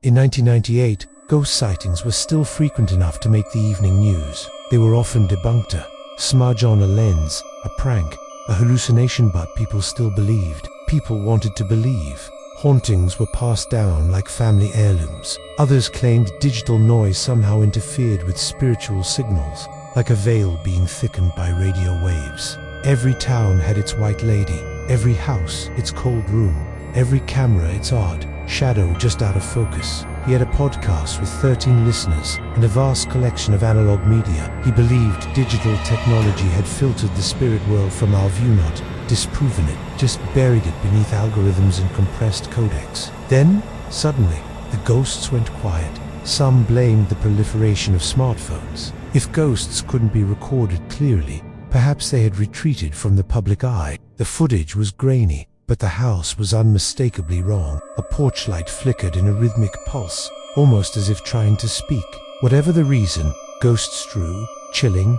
In 1998, ghost sightings were still frequent enough to make the evening news. They were often debunked, a smudge on a lens, a prank, a hallucination, but people still believed. People wanted to believe. Hauntings were passed down like family heirlooms. Others claimed digital noise somehow interfered with spiritual signals, like a veil being thickened by radio waves. Every town had its white lady, every house its cold room, every camera its odd shadow just out of focus. He had a podcast with 13 listeners and a vast collection of analog media. He believed digital technology had filtered the spirit world from our view, not disproven it, just buried it beneath algorithms and compressed codecs. Then, suddenly, the ghosts went quiet. Some blamed the proliferation of smartphones. If ghosts couldn't be recorded clearly, perhaps they had retreated from the public eye. The footage was grainy, but the house was unmistakably wrong. A porch light flickered in a rhythmic pulse, almost as if trying to speak. Whatever the reason, ghosts drew, chilling,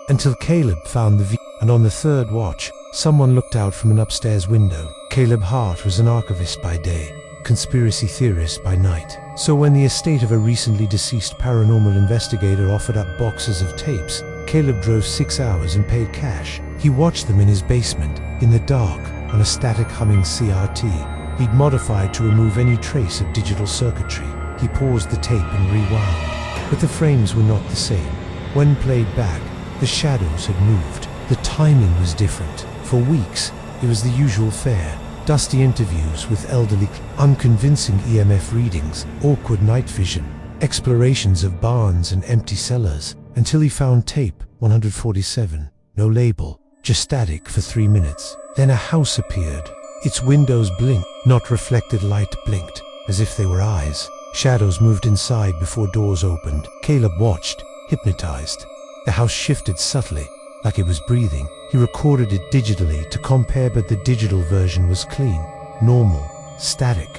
until Caleb found the and on the third watch, someone looked out from an upstairs window. Caleb Hart was an archivist by day, conspiracy theorist by night. So when the estate of a recently deceased paranormal investigator offered up boxes of tapes, Caleb drove 6 hours and paid cash. He watched them in his basement, in the dark, on a static humming CRT. He'd modified to remove any trace of digital circuitry. He paused the tape and rewound. But the frames were not the same. When played back, the shadows had moved. The timing was different. For weeks, it was the usual fare. Dusty interviews with elderly, unconvincing EMF readings, awkward night vision, explorations of barns and empty cellars, until he found tape 147. No label, just static for 3 minutes. Then a house appeared. Its windows blinked, not reflected light blinked, as if they were eyes. Shadows moved inside before doors opened. Caleb watched, hypnotized. The house shifted subtly, like it was breathing. He recorded it digitally to compare, but the digital version was clean, normal, static.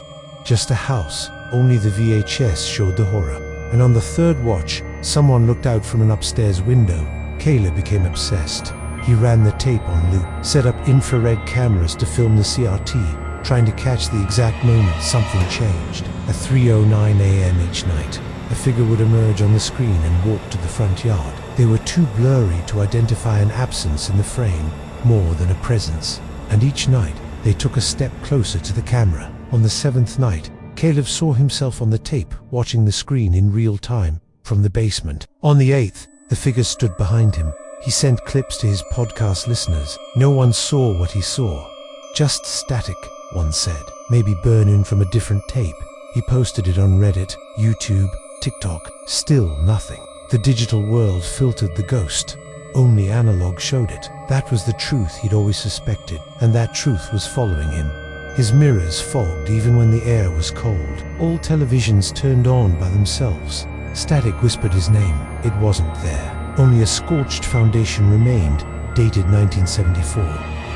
Just a house, only the VHS showed the horror. And on the third watch, someone looked out from an upstairs window. Caleb became obsessed. He ran the tape on loop, set up infrared cameras to film the CRT, trying to catch the exact moment something changed. At 3:09 a.m. each night, a figure would emerge on the screen and walk to the front yard. They were too blurry to identify an absence in the frame, more than a presence. And each night, they took a step closer to the camera. On the 7th night, Caleb saw himself on the tape, watching the screen in real time, from the basement. On the 8th, the figure stood behind him. He sent clips to his podcast listeners. No one saw what he saw. Just static, one said. Maybe burn-in from a different tape. He posted it on Reddit, YouTube, TikTok. Still nothing. The digital world filtered the ghost. Only analog showed it. That was the truth he'd always suspected, and that truth was following him. His mirrors fogged even when the air was cold. All televisions turned on by themselves. Static whispered his name. It wasn't there. Only a scorched foundation remained, dated 1974.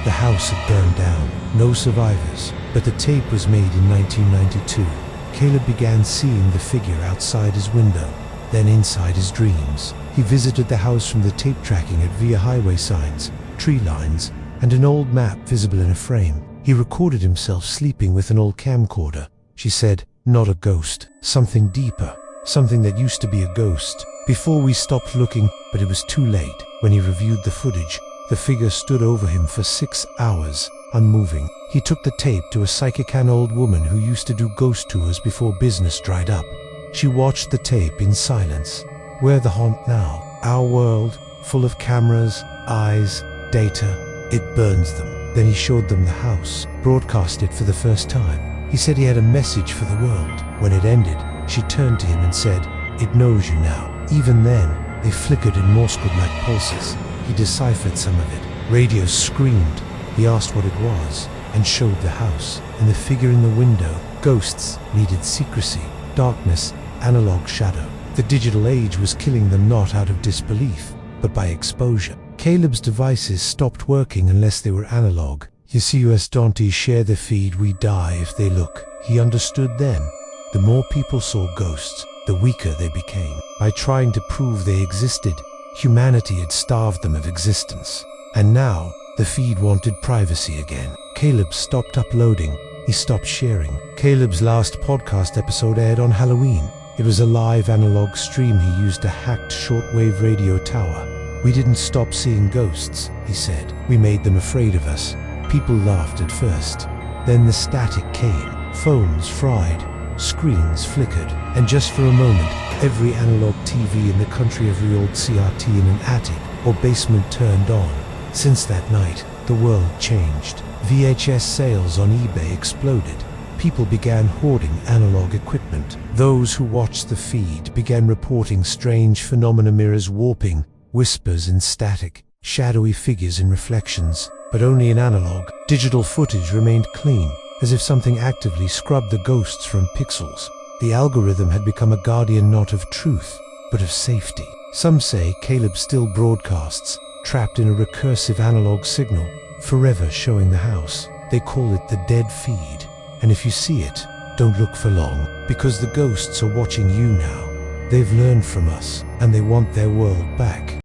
The house had burned down. No survivors. But the tape was made in 1992. Caleb began seeing the figure outside his window, then inside his dreams. He visited the house from the tape tracking it via highway signs, tree lines, and an old map visible in a frame. He recorded himself sleeping with an old camcorder. She said, "Not a ghost, something deeper, something that used to be a ghost." Before we stopped looking, but it was too late. When he reviewed the footage, the figure stood over him for 6 hours, unmoving. He took the tape to a psychic old woman who used to do ghost tours before business dried up. She watched the tape in silence. We're the haunt now. Our world, full of cameras, eyes, data. It burns them. Then he showed them the house, broadcast it for the first time. He said he had a message for the world. When it ended, she turned to him and said, "It knows you now." Even then, they flickered in Morse code-like pulses. He deciphered some of it. Radios screamed. He asked what it was, and showed the house. And the figure in the window. Ghosts needed secrecy, darkness, analog shadow. The digital age was killing them not out of disbelief, but by exposure. Caleb's devices stopped working unless they were analog. You see, US Dantes share the feed, we die if they look. He understood then. The more people saw ghosts, the weaker they became. By trying to prove they existed, humanity had starved them of existence. And now, the feed wanted privacy again. Caleb stopped uploading. He stopped sharing. Caleb's last podcast episode aired on Halloween. It was a live analog stream he used a hacked shortwave radio tower. "We didn't stop seeing ghosts," he said. "We made them afraid of us." People laughed at first. Then the static came. Phones fried. Screens flickered. And just for a moment, every analog TV in the country, every old CRT in an attic or basement turned on. Since that night, the world changed. VHS sales on eBay exploded. People began hoarding analog equipment. Those who watched the feed began reporting strange phenomena: mirrors warping, whispers in static, shadowy figures in reflections. But only in analog. Digital footage remained clean, as if something actively scrubbed the ghosts from pixels. The algorithm had become a guardian not of truth, but of safety. Some say Caleb still broadcasts, trapped in a recursive analog signal, forever showing the house. They call it the dead feed. And if you see it, don't look for long, because the ghosts are watching you now. They've learned from us, and they want their world back.